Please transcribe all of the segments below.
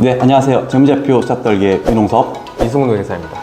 네, 안녕하세요. 재무제표 샷떨기의 윤홍섭, 이승훈 회사입니다.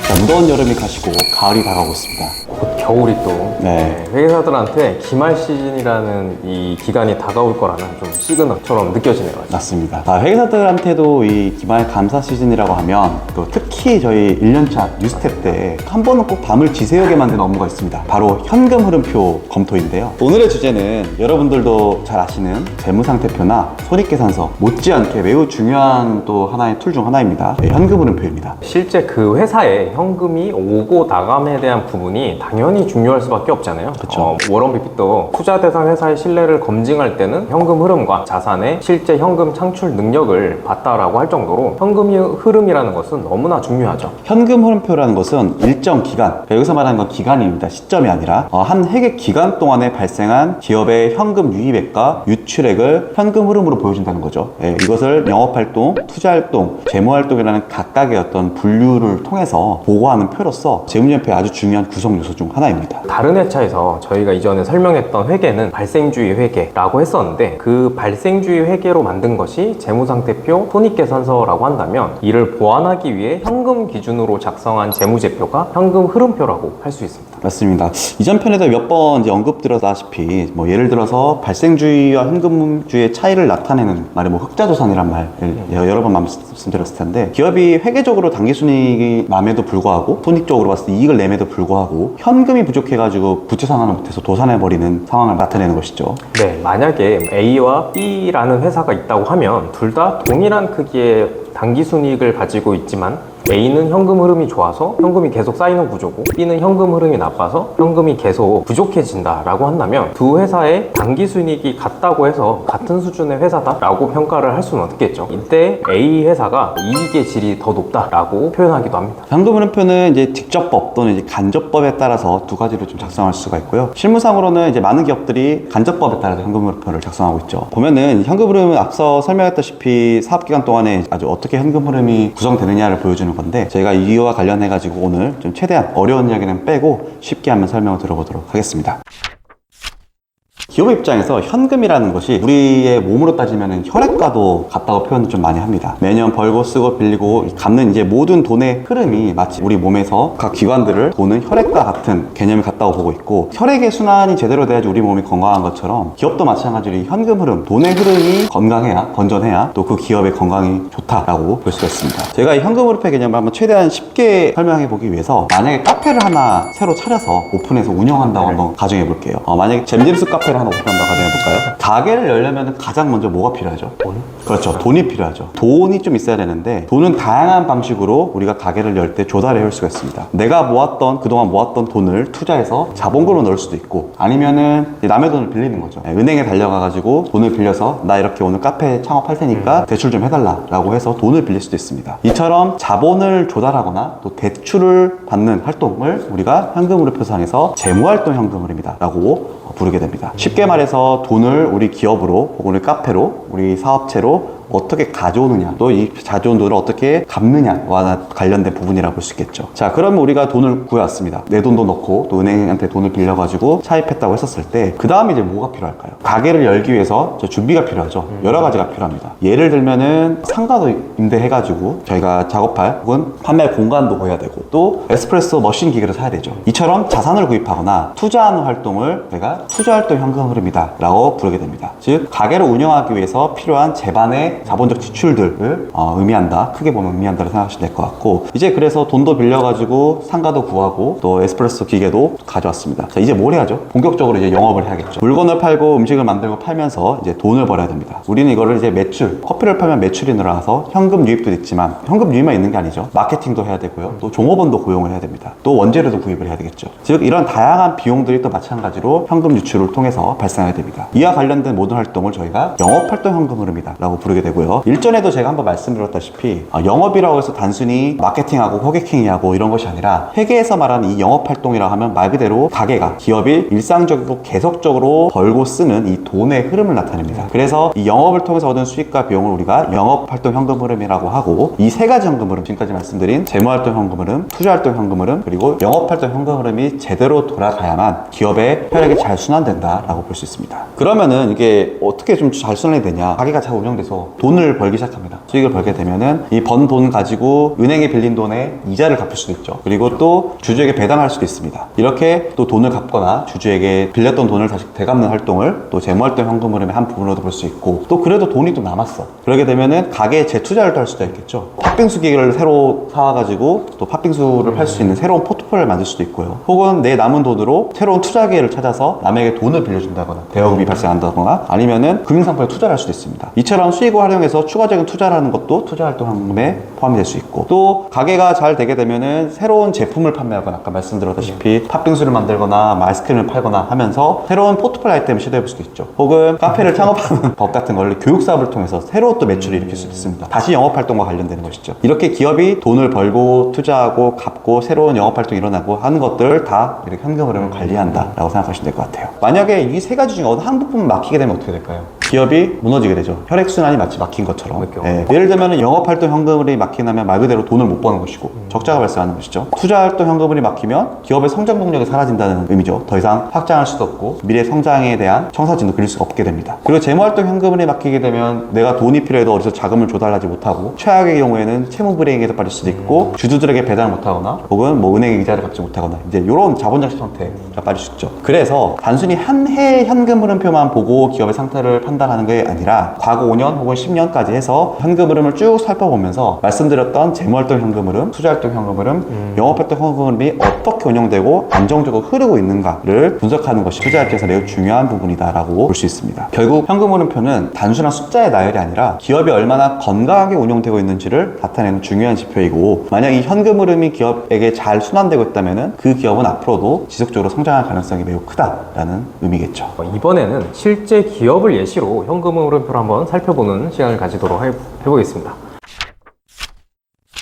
자, 무더운 여름이 가시고 가을이 다가오고 있습니다. 곧 겨울이 또 네. 회계사들한테 기말 시즌이라는 이 기간이 다가올 거라는 좀 시그널처럼 느껴지네요. 맞습니다. 회계사들한테도 이 기말 감사 시즌이라고 하면 또 특히 저희 1년차 뉴스텝 때 한 번은 꼭 밤을 지새우게 만드는 업무가 있습니다. 바로 현금 흐름표 검토인데요. 오늘의 주제는 여러분들도 잘 아시는 재무상태표나 손익계산서 못지않게 매우 중요한 또 하나의 툴 중 하나입니다. 현금 흐름표입니다. 실제 그 회사에 현금이 오고 나감에 대한 부분이 당연히 중요할 수밖에 없잖아요. 그쵸. 워런 버핏도 투자 대상 회사의 신뢰를 검증할 때는 현금 흐름과 자산의 실제 현금 창출 능력을 봤다라고 할 정도로 현금 흐름이라는 것은 너무나 중요하죠. 현금 흐름표라는 것은 일정 기간, 여기서 말하는 건 기간입니다. 시점이 아니라 한 회계 기간 동안에 발생한 기업의 현금 유입액과 유출액을 현금 흐름으로 보여준다는 거죠. 이것을 영업활동, 투자활동, 재무활동이라는 각각의 어떤 분류를 통해서 보고하는 표로서 재무제표의 아주 중요한 구성 요소 중 하나입니다. 다른 회차에서 저희가 이전에 설명했던 회계는 발생주의 회계라고 했었는데, 그 발생주의 회계로 만든 것이 재무상태표, 손익계산서라고 한다면 이를 보완하기 위해 현금 기준으로 작성한 재무제표가 현금 흐름표라고 할 수 있습니다. 맞습니다. 이전 편에도 몇 번 언급드렸다시피 예를 들어서 발생주의와 현금주의의 차이를 나타내는 말이 흑자도산이란 말을 여러 번 말씀드렸을 텐데, 기업이 회계적으로 당기순이익이 남에도 불구하고 손익적으로 봤을 때 이익을 내면에도 불구하고 현금이 부족해가지고 부채 상환을 못해서 도산해버리는 상황을 나타내는 것이죠. 네, 만약에 A와 B라는 회사가 있다고 하면 둘 다 동일한 크기의 당기순이익을 가지고 있지만 A는 현금 흐름이 좋아서 현금이 계속 쌓이는 구조고, B는 현금 흐름이 나빠서 현금이 계속 부족해진다 라고 한다면 두 회사의 당기순이익이 같다고 해서 같은 수준의 회사다 라고 평가를 할 수는 없겠죠. 이때 A 회사가 이익의 질이 더 높다 라고 표현하기도 합니다. 현금 흐름표는 이제 직접법 또는 이제 간접법에 따라서 두 가지로 좀 작성할 수가 있고요. 실무상으로는 이제 많은 기업들이 간접법에 따라서 현금 흐름표를 작성하고 있죠. 보면은 현금 흐름은 앞서 설명했다시피 사업기간 동안에 아주 어떻게 현금 흐름이 구성되느냐를 보여주는 건데, 저희가 이와 관련해 가지고 오늘 좀 최대한 어려운 이야기는 빼고 쉽게 한번 설명을 들어보도록 하겠습니다. 기업 입장에서 현금이라는 것이 우리의 몸으로 따지면 혈액과도 같다고 표현을 좀 많이 합니다. 매년 벌고 쓰고 빌리고 갚는 이제 모든 돈의 흐름이 마치 우리 몸에서 각 기관들을 도는 혈액과 같은 개념이 같다고 보고 있고, 혈액의 순환이 제대로 돼야지 우리 몸이 건강한 것처럼 기업도 마찬가지로 현금 흐름, 돈의 흐름이 건강해야, 건전해야 또 그 기업의 건강이 좋다라고 볼 수가 있습니다. 제가 이 현금 흐름표 개념을 한번 최대한 쉽게 설명해 보기 위해서 만약에 카페를 하나 새로 차려서 오픈해서 운영한다고 한번 가정해 볼게요. 만약에 잼잼스 카페를 하나 오픈한다고 가정해볼까요? 가게를 열려면 가장 먼저 뭐가 필요하죠? 돈? 그렇죠. 돈이 필요하죠. 돈이 좀 있어야 되는데, 돈은 다양한 방식으로 우리가 가게를 열 때 조달해 올 수가 있습니다. 내가 그동안 모았던 돈을 투자해서 자본금으로 넣을 수도 있고, 아니면은 남의 돈을 빌리는 거죠. 은행에 달려가가지고 돈을 빌려서 나 이렇게 오늘 카페 창업할 테니까 대출 좀 해달라 라고 해서 돈을 빌릴 수도 있습니다. 이처럼 자본을 조달하거나 또 대출을 받는 활동을 우리가 현금으로 표상해서 재무활동 현금 흐름이다 라고 부르게 됩니다. 쉽게 말해서 돈을 우리 기업으로 혹은 우리 카페로, 우리 사업체로 어떻게 가져오느냐, 또 이 가져온 돈을 어떻게 갚느냐와 관련된 부분이라고 볼 수 있겠죠. 자, 그러면 우리가 돈을 구해왔습니다. 내 돈도 넣고 또 은행한테 돈을 빌려가지고 차입했다고 했었을 때 그 다음에 이제 뭐가 필요할까요? 가게를 열기 위해서 준비가 필요하죠. 여러 가지가 필요합니다. 예를 들면은 상가도 임대해가지고 저희가 작업할 혹은 판매할 공간도 구해야 되고, 또 에스프레소 머신 기계를 사야 되죠. 이처럼 자산을 구입하거나 투자하는 활동을 내가 투자활동 현금 흐름이다 라고 부르게 됩니다. 즉 가게를 운영하기 위해서 필요한 재반의 자본적 지출들을 의미한다, 크게 보면 의미한다고 생각하시면 될 것 같고, 이제 그래서 돈도 빌려가지고 상가도 구하고 또 에스프레소 기계도 가져왔습니다. 자, 이제 뭘 해야죠? 본격적으로 이제 영업을 해야겠죠. 물건을 팔고 음식을 만들고 팔면서 이제 돈을 벌어야 됩니다. 우리는 이거를 이제 매출, 커피를 팔면 매출이 늘어나서 현금 유입도 있지만 현금 유입만 있는 게 아니죠. 마케팅도 해야 되고요, 또 종업원도 고용을 해야 됩니다. 또 원재료도 구입을 해야 되겠죠. 즉 이런 다양한 비용들이 또 마찬가지로 현금 유출을 통해서 발생하게 됩니다. 이와 관련된 모든 활동을 저희가 영업활동 현금 흐름이다 라고 부르게 되고요. 일전에도 제가 한번 말씀드렸다시피 영업이라고 해서 단순히 마케팅하고 호객행위하고 이런 것이 아니라 회계에서 말하는 이 영업활동이라고 하면 말 그대로 가게가 기업이 일상적이고 계속적으로 벌고 쓰는 이 돈의 흐름을 나타냅니다. 그래서 이 영업을 통해서 얻은 수익과 비용을 우리가 영업활동 현금 흐름이라고 하고, 이 세 가지 현금 흐름, 지금까지 말씀드린 재무활동 현금 흐름, 투자활동 현금 흐름, 그리고 영업활동 현금 흐름이 제대로 돌아가야만 기업의 혈액이 잘 순환된다라고 볼 수 있습니다. 그러면은 이게 어떻게 좀 잘 순환이 되냐? 가게가 잘 운영돼서 돈을 벌기 시작합니다. 수익을 벌게 되면은 이 번 돈 가지고 은행에 빌린 돈에 이자를 갚을 수도 있죠. 그리고 또 주주에게 배당할 수도 있습니다. 이렇게 또 돈을 갚거나 주주에게 빌렸던 돈을 다시 되갚는 활동을 또 재무활동 현금 흐름의 한 부분으로도 볼 수 있고, 또 그래도 돈이 또 남았어. 그러게 되면은 가게에 재투자를 또 할 수도 있겠죠. 팥빙수 기계를 새로 사와가지고 또 팥빙수를 팔 수 있는 새로운 포트폴리오를 만들 수도 있고요. 혹은 내 남은 돈으로 새로운 투자 기회를 찾아서 남에게 돈을 빌려준다거나 대여금이 발생한다거나 아니면은 금융상품에 투자를 할 수도 있습니다. 이처럼 수익을 활용해서 추가적인 투자를 하는 것도 투자활동 현금에 포함이 될 수 있고, 또 가게가 잘 되게 되면은 새로운 제품을 판매하거나 아까 말씀드렸다시피 팥빙수를 만들거나 아이스크림을 팔거나 하면서 새로운 포트폴리오 아이템을 시도해볼 수도 있죠. 혹은 카페를 창업하는 법 같은 걸 교육 사업을 통해서 새로 또 매출을 일으킬 수도 있습니다. 다시 영업활동과 관련되는 것이죠. 이렇게 기업이 돈을 벌고 투자하고 갚고 새로운 영업활동이 일어나고 하는 것들 다 이렇게 현금 흐름을 관리한다 라고 생각하시면 될 것 같아요. 만약에 이 세 가지 중에 어느 한 부분만 막히게 되면 어떻게 될까요? 기업이 무너지게 되죠. 혈액순환이 마치 막힌 것처럼. 네. 예를 들면 영업활동 현금흐름이 막히면 말 그대로 돈을 못 버는 것이고 적자가 발생하는 것이죠. 투자활동 현금흐름이 막히면 기업의 성장 동력이 사라진다는 의미죠. 더 이상 확장할 수도 없고 미래 성장에 대한 청사진도 그릴 수 없게 됩니다. 그리고 재무활동 현금흐름이 막히게 되면 내가 돈이 필요해도 어디서 자금을 조달하지 못하고, 최악의 경우에는 채무불이행에도 빠질 수도 있고 주주들에게 배당을 못하거나 혹은 뭐 은행의 이자를 갚지 못하거나 이제 이런 자본장치 형태가 빠질 수 있죠. 그래서 단순히 한 해의 현금 흐름표만 보고 기업의 상태를 판단하는 게 아니라 과거 5년 혹은 10년까지 해서 현금 흐름을 쭉 살펴보면서 말씀드렸던 재무활동 현금 흐름, 투자활동 현금 흐름, 영업활동 현금 흐름이 어떻게 운영되고 안정적으로 흐르고 있는가를 분석하는 것이 투자할때에서 매우 중요한 부분이다라고 볼 수 있습니다. 결국 현금 흐름표는 단순한 숫자의 나열이 아니라 기업이 얼마나 건강하게 운영되고 있는지를 나타내는 중요한 지표이고, 만약 이 현금 흐름이 기업에게 잘 순환되고 있다면 그 기업은 앞으로도 지속적으로 성장할 가능성이 매우 크다라는 의미겠죠. 이번에는 실제 기업을 예시로 현금 흐름표를 한번 살펴보는 시간을 가지도록 해보겠습니다.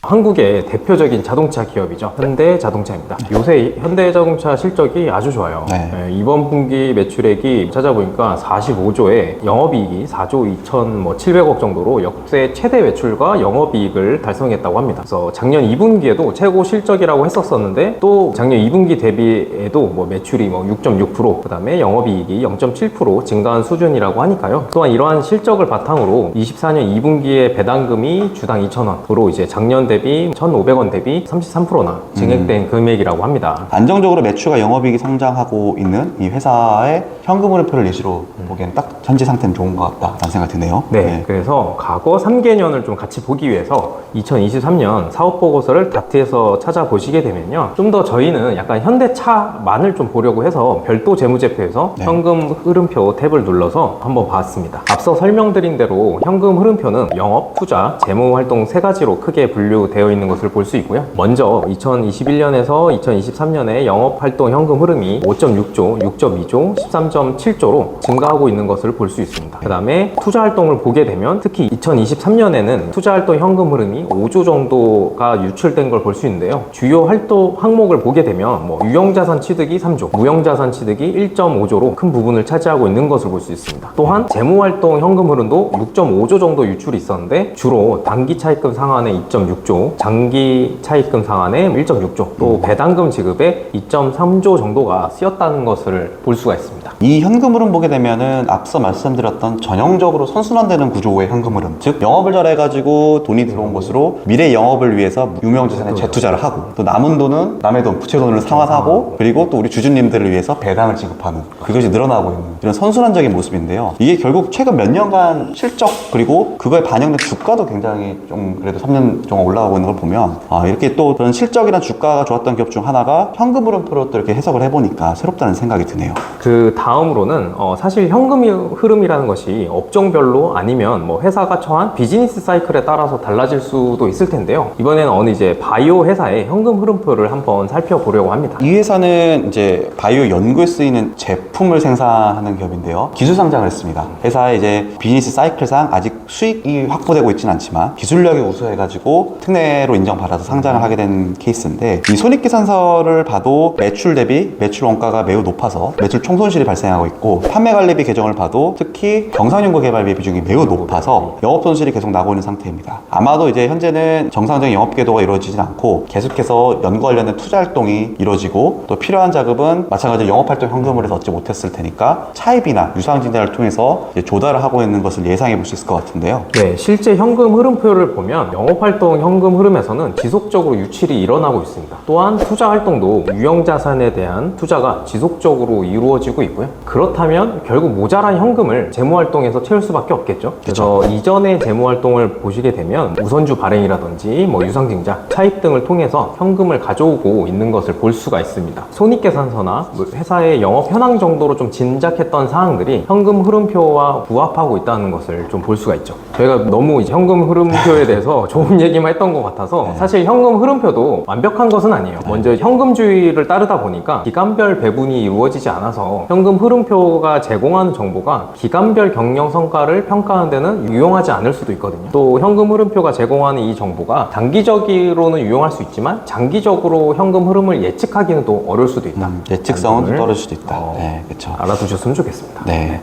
한국의 대표적인 자동차 기업이죠. 현대자동차입니다. 요새 현대자동차 실적이 아주 좋아요. 네. 이번 분기 매출액이 찾아보니까 45조에 영업이익이 4조 2,700억 정도로 역대 최대 매출과 영업이익을 달성했다고 합니다. 그래서 작년 2분기에도 최고 실적이라고 했었었는데, 또 작년 2분기 대비에도 뭐 매출이 6.6%, 그 다음에 영업이익이 0.7% 증가한 수준이라고 하니까요. 또한 이러한 실적을 바탕으로 24년 2분기에 배당금이 주당 2,000원으로 이제 작년 대비 1,500원 대비 33%나 증액된 금액이라고 합니다. 안정적으로 매출과 영업이익이 성장하고 있는 이 회사의 현금 흐름표를 예시로 보기에는 딱 현재 상태는 좋은 것 같다라는 생각이 드네요. 네, 그래서 과거 3개년을 좀 같이 보기 위해서 2023년 사업보고서를 다트에서 찾아보시게 되면요, 좀 더 저희는 약간 현대차만을 좀 보려고 해서 별도 재무제표에서 네. 현금 흐름표 탭을 눌러서 한번 봤습니다. 앞서 설명드린 대로 현금 흐름표는 영업, 투자, 재무활동 세 가지로 크게 분류되어 있는 것을 볼 수 있고요. 먼저 2021년에서 2023년에 영업활동 현금 흐름이 5.6조, 6.2조, 13.7조로 증가하고 있는 것을 볼 수 있습니다. 그 다음에 투자활동을 보게 되면 특히 2023년에는 투자활동 현금 흐름이 5조 정도가 유출된 걸 볼 수 있는데요. 주요 활동 항목을 보게 되면 유형자산 취득이 3조, 무형자산 취득이 1.5조로 큰 부분을 차지하고 있는 것을 볼 수 있습니다. 또한 재무활동 현금 흐름도 6.5조 정도 유출이 있었는데, 주로 단기 차입금 상환의 2.6조, 장기 차입금 상환의 1.6조, 또 배당금 지급에 2.3조 정도가 쓰였다는 것을 볼 수가 있습니다. 이 현금 흐름 보게 되면은 앞서 말씀드렸던 전형적으로 선순환되는 구조의 현금 흐름, 즉 영업을 잘해가지고 돈이 들어온 것으로 미래 영업을 위해서 유명자산에 재투자를 하고, 또 남은 돈은 남의 돈, 부채 돈을 상환하고, 그리고 또 우리 주주님들을 위해서 배당을 지급하는, 그것이 늘어나고 있는 이런 선순환적인 모습인데요. 이게 결국 최근 몇 년간 실적, 그리고 그거에 반영된 주가도 굉장히 좀 그래도 3년 동안 올라가고 올라가고 있는 걸 보면 이렇게 또 그런 실적이나 주가가 좋았던 기업 중 하나가 현금 흐름표로 또 이렇게 해석을 해보니까 새롭다는 생각이 드네요. 그 다음으로는 사실 현금 흐름이라는 것이 업종별로 아니면 뭐 회사가 처한 비즈니스 사이클에 따라서 달라질 수도 있을 텐데요. 이번에는 어느 이제 바이오 회사의 현금 흐름표를 한번 살펴보려고 합니다. 이 회사는 이제 바이오 연구에 쓰이는 제품을 생산하는 기업인데요. 기술 상장을 했습니다. 회사의 이제 비즈니스 사이클상 아직 수익이 확보되고 있지는 않지만 기술력이 우수해가지고 특례로 인정받아서 상장을 하게 된 케이스인데, 이 손익계산서를 봐도 매출 대비 매출 원가가 매우 높아서 매출 총손실이 발생하고 있고, 판매관리비 계정을 봐도 특히 경상연구개발비 비중이 매우 높아서 영업손실이 계속 나고 있는 상태입니다. 아마도 이제 현재는 정상적인 영업궤도가 이루어지진 않고 계속해서 연구 관련된 투자 활동이 이루어지고, 또 필요한 자금은 마찬가지로 영업활동 현금을 해서 얻지 못했을 테니까 차입이나 유상증자를 통해서 이제 조달을 하고 있는 것을 예상해 볼 수 있을 것 같은데요. 네, 실제 현금 흐름표를 보면 영업활동 현금 흐름에서는 지속적으로 유출이 일어나고 있습니다. 또한 투자 활동도 유형자산에 대한 투자가 지속적으로 이루어지고 있고요. 그렇다면 결국 모자란 현금을 재무활동에서 채울 수밖에 없겠죠. 그래서 이전의 재무활동을 보시게 되면 우선주 발행이라든지 뭐 유상증자, 차입 등을 통해서 현금을 가져오고 있는 것을 볼 수가 있습니다. 손익계산서나 회사의 영업 현황 정도로 좀 짐작했던 사항들이 현금 흐름표와 부합하고 있다는 것을 좀 볼 수가 있죠. 저희가 너무 이제 현금 흐름표에 대해서 좋은 얘기만 했던 것 같아서 사실 현금 흐름표도 완벽한 것은 아니에요. 먼저 현금주의를 따르다 보니까 기간별 배분이 이루어지지 않아서 현금 흐름표가 제공하는 정보가 기간별 경영 성과를 평가하는 데는 유용하지 않을 수도 있거든요. 또 현금 흐름표가 제공하는 이 정보가 단기적으로는 유용할 수 있지만 장기적으로 현금 흐름을 예측하기는 또 어려울 수도 있다. 예측성은 좀 떨어질 수도 있다. 네, 그렇죠. 알아두셨으면 좋겠습니다. 네.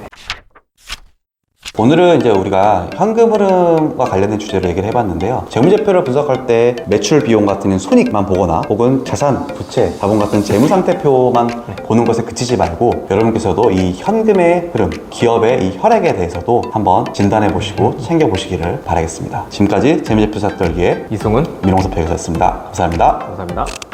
오늘은 이제 우리가 현금 흐름과 관련된 주제로 얘기를 해봤는데요. 재무제표를 분석할 때 매출 비용 같은 손익만 보거나 혹은 자산, 부채, 자본 같은 재무상태표만 보는 것에 그치지 말고 여러분께서도 이 현금의 흐름, 기업의 이 혈액에 대해서도 한번 진단해 보시고 챙겨 보시기를 바라겠습니다. 지금까지 재무제표 싹돌기의 이승훈, 민홍섭 회계사였습니다. 감사합니다. 감사합니다.